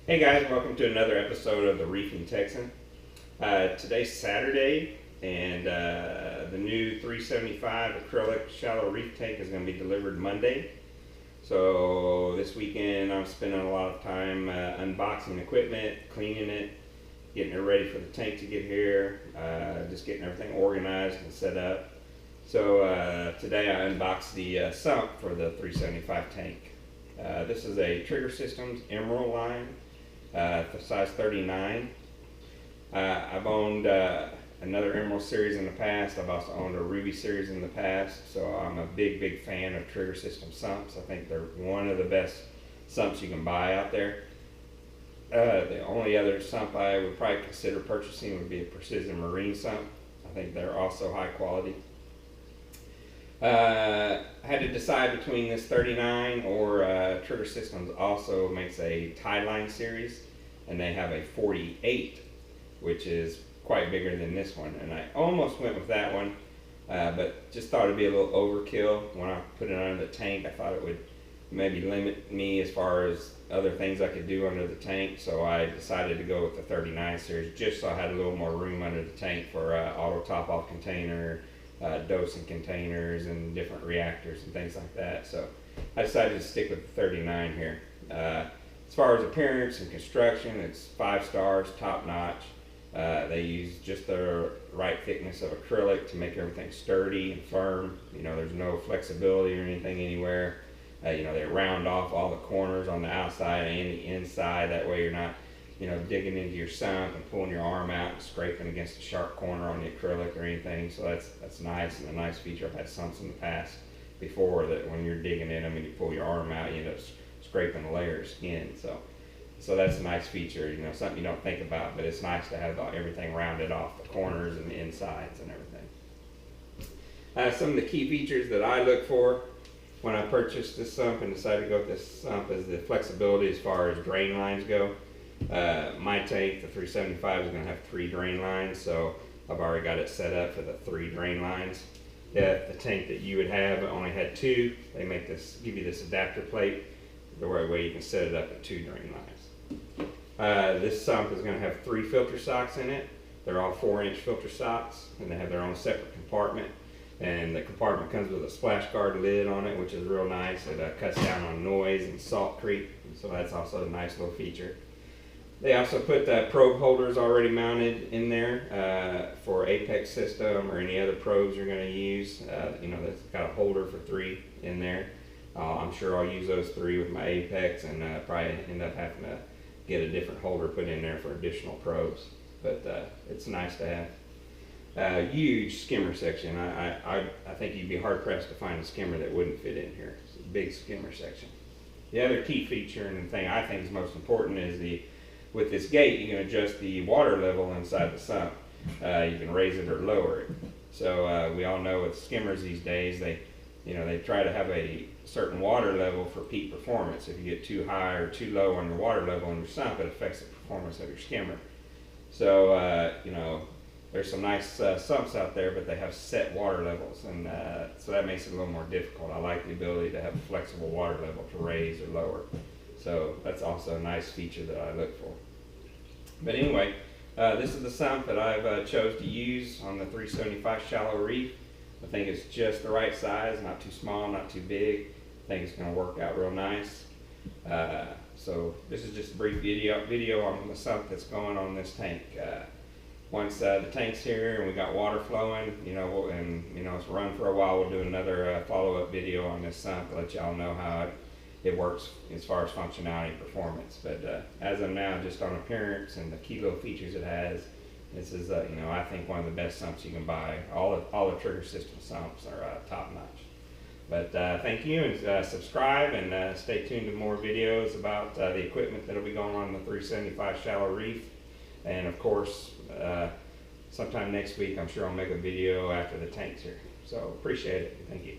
Hey guys, welcome to another episode of the Reefing Texan. Today's Saturday, and the new 375 acrylic shallow reef tank is going to be delivered Monday. So this weekend I'm spending a lot of time unboxing equipment, cleaning it, getting it ready for the tank to get here, just getting everything organized and set up. So today I unboxed the Sump for the 375 tank. This is a Trigger Systems Emerald line. The size 39. I've owned another Emerald series in the past. I've also owned a Ruby series in the past, so I'm a big fan of Trigger System sumps. I think they're one of the best sumps you can buy out there. The only other sump I would probably consider purchasing would be a Precision Marine sump. I think they're also high quality. I had to decide between this 39 or Trigger Systems also makes a tie line series, and they have a 48, which is quite bigger than this one, and I almost went with that one, but just thought it'd be a little overkill. When I put it under the tank, I thought it would maybe limit me as far as other things I could do under the tank, so I decided to go with the 39 series just so I had a little more room under the tank for auto top-off container, dosing containers and different reactors and things like that. So I decided to stick with the 39 here. As far as appearance and construction, it's 5 stars, top notch. They use just the right thickness of acrylic to make everything sturdy and firm. You know, there's no flexibility or anything anywhere. You know, they round off all the corners on the outside and the inside. That way you're not, you know, digging into your sump and pulling your arm out and scraping against a sharp corner on the acrylic or anything. So that's nice, and a nice feature. I've had sumps in the past before that when you're digging in them and you pull your arm out, you end up scraping a layer of skin. So that's a nice feature, you know, something you don't think about, but it's nice to have everything rounded off, the corners and the insides and everything. Some of the key features that I look for when I purchased this sump and decided to go with this sump is the flexibility as far as drain lines go. My tank, the 375, is going to have 3 drain lines, so I've already got it set up for the 3 drain lines. If the tank that you would have only had 2, they make this, give you this adapter plate, the right way you can set it up at 2 drain lines. This sump is going to have 3 filter socks in it. They're all 4-inch filter socks, and they have their own separate compartment. And the compartment comes with a splash guard lid on it, which is real nice. It cuts down on noise and salt creep, so that's also a nice little feature. They also put probe holders already mounted in there for Apex system or any other probes you're going to use. You know, that's got a holder for 3 in there. I'm sure I'll use those 3 with my Apex, and probably end up having to get a different holder put in there for additional probes. But it's nice to have. Huge skimmer section. I think you'd be hard pressed to find a skimmer that wouldn't fit in here. It's a big skimmer section. The other key feature, and the thing I think is most important, is with this gate you can adjust the water level inside the sump. You can raise it or lower it. So we all know with skimmers these days, they try to have a certain water level for peak performance. If you get too high or too low on your water level in your sump, it affects the performance of your skimmer. So you know, there's some nice sumps out there, but they have set water levels, and so that makes it a little more difficult. I like the ability to have a flexible water level to raise or lower. So that's also a nice feature that I look for. But anyway, this is the sump that I've chose to use on the 375 shallow reef. I think it's just the right size, not too small, not too big. I think it's going to work out real nice. So this is just a brief video on the sump that's going on this tank. Once the tank's here and we got water flowing, you know, it's run for a while, we'll do another follow-up video on this sump to let y'all know how it works as far as functionality and performance. But as of now, just on appearance and the key little features it has, this is, you know, I think one of the best sumps you can buy. All the Trigger System sumps are top-notch. But thank you, and subscribe, and stay tuned to more videos about the equipment that will be going on the 375 shallow reef. And of course, sometime next week, I'm sure I'll make a video after the tank's here. So appreciate it. Thank you.